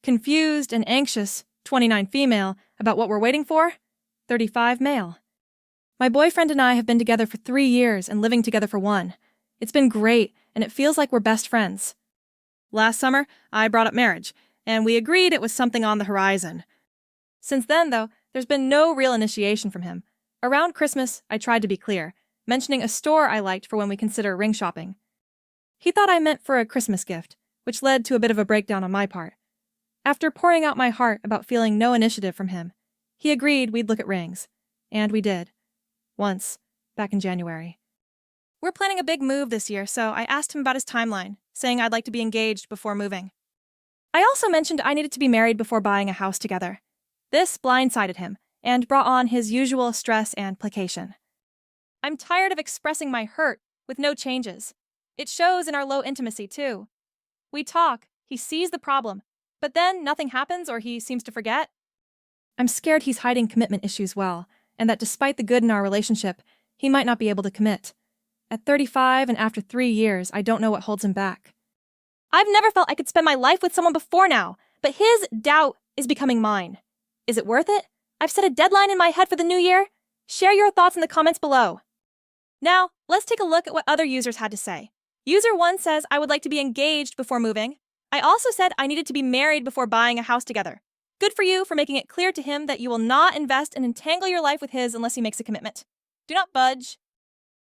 Confused and anxious, 29 female, about what we're waiting for, 35 male. My boyfriend and I have been together for 3 years and living together for 1. It's been great, and it feels like we're best friends. Last summer, I brought up marriage, and we agreed it was something on the horizon. Since then, though, there's been no real initiation from him. Around Christmas, I tried to be clear, mentioning a store I liked for when we consider ring shopping. He thought I meant for a Christmas gift, which led to a bit of a breakdown on my part. After pouring out my heart about feeling no initiative from him, he agreed we'd look at rings. And we did. Once, back in January. We're planning a big move this year, so I asked him about his timeline, saying I'd like to be engaged before moving. I also mentioned I needed to be married before buying a house together. This blindsided him, and brought on his usual stress and placation. I'm tired of expressing my hurt with no changes. It shows in our low intimacy, too. We talk, he sees the problem, but then nothing happens or he seems to forget. I'm scared he's hiding commitment issues well, and that despite the good in our relationship, he might not be able to commit. At 35 and after 3 years, I don't know what holds him back. I've never felt I could spend my life with someone before now, but his doubt is becoming mine. Is it worth it? I've set a deadline in my head for the new year. Share your thoughts in the comments below. Now, let's take a look at what other users had to say. User 1 says, I would like to be engaged before moving. I also said I needed to be married before buying a house together. Good for you for making it clear to him that you will not invest and entangle your life with his unless he makes a commitment. Do not budge.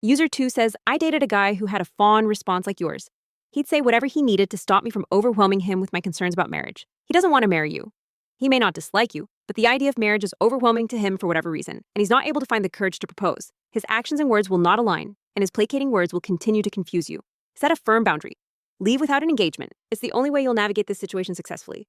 User 2 says, I dated a guy who had a fawn response like yours. He'd say whatever he needed to stop me from overwhelming him with my concerns about marriage. He doesn't want to marry you. He may not dislike you, but the idea of marriage is overwhelming to him for whatever reason, and he's not able to find the courage to propose. His actions and words will not align, and his placating words will continue to confuse you. Set a firm boundary. Leave without an engagement. It's the only way you'll navigate this situation successfully.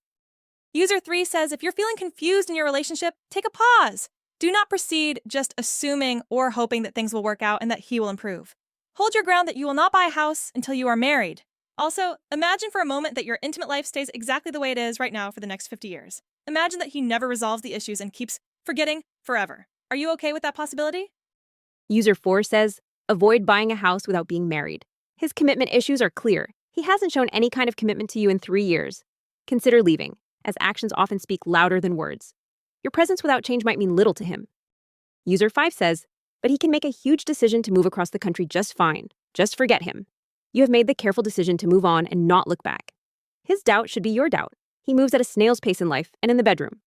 User 3 says, if you're feeling confused in your relationship, take a pause. Do not proceed just assuming or hoping that things will work out and that he will improve. Hold your ground that you will not buy a house until you are married. Also, imagine for a moment that your intimate life stays exactly the way it is right now for the next 50 years. Imagine that he never resolves the issues and keeps forgetting forever. Are you okay with that possibility? User 4 says, avoid buying a house without being married. His commitment issues are clear. He hasn't shown any kind of commitment to you in 3 years. Consider leaving, as actions often speak louder than words. Your presence without change might mean little to him. User 5 says, but he can make a huge decision to move across the country just fine. Just forget him. You have made the careful decision to move on and not look back. His doubt should be your doubt. He moves at a snail's pace in life and in the bedroom.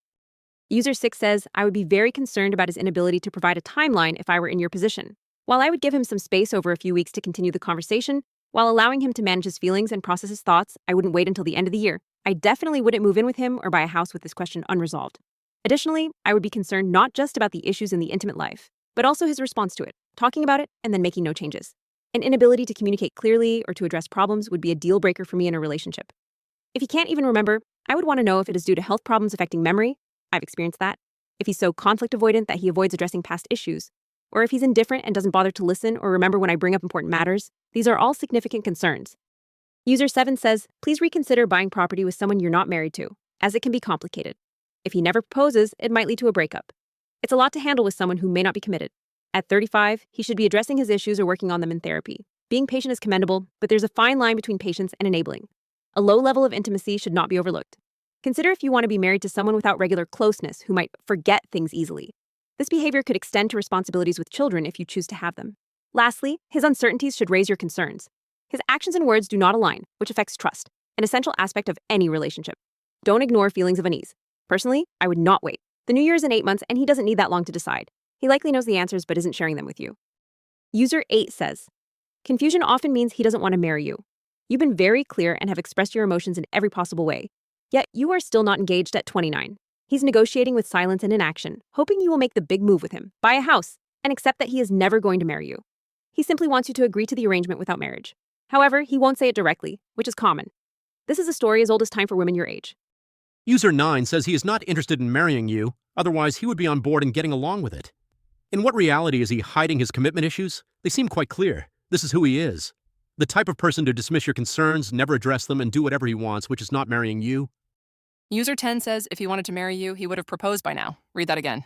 User 6 says, I would be very concerned about his inability to provide a timeline if I were in your position. While I would give him some space over a few weeks to continue the conversation, while allowing him to manage his feelings and process his thoughts, I wouldn't wait until the end of the year. I definitely wouldn't move in with him or buy a house with this question unresolved. Additionally, I would be concerned not just about the issues in the intimate life, but also his response to it, talking about it and then making no changes. An inability to communicate clearly or to address problems would be a deal breaker for me in a relationship. If he can't even remember, I would want to know if it is due to health problems affecting memory. I've experienced that. If he's so conflict avoidant that he avoids addressing past issues, or if he's indifferent and doesn't bother to listen or remember when I bring up important matters. These are all significant concerns. User 7 says, please reconsider buying property with someone you're not married to, as it can be complicated. If he never proposes, it might lead to a breakup. It's a lot to handle with someone who may not be committed. At 35, he should be addressing his issues or working on them in therapy. Being patient is commendable, but there's a fine line between patience and enabling. A low level of intimacy should not be overlooked. Consider if you want to be married to someone without regular closeness who might forget things easily. This behavior could extend to responsibilities with children if you choose to have them. Lastly, his uncertainties should raise your concerns. His actions and words do not align, which affects trust, an essential aspect of any relationship. Don't ignore feelings of unease. Personally, I would not wait. The new year is in 8 months, and he doesn't need that long to decide. He likely knows the answers but isn't sharing them with you. User 8 says, confusion often means he doesn't want to marry you. You've been very clear and have expressed your emotions in every possible way. Yet, you are still not engaged at 29. He's negotiating with silence and inaction, hoping you will make the big move with him, buy a house, and accept that he is never going to marry you. He simply wants you to agree to the arrangement without marriage. However, he won't say it directly, which is common. This is a story as old as time for women your age. User 9 says he is not interested in marrying you, otherwise he would be on board and getting along with it. In what reality is he hiding his commitment issues? They seem quite clear. This is who he is. The type of person to dismiss your concerns, never address them, and do whatever he wants, which is not marrying you. User 10 says if he wanted to marry you, he would have proposed by now. Read that again.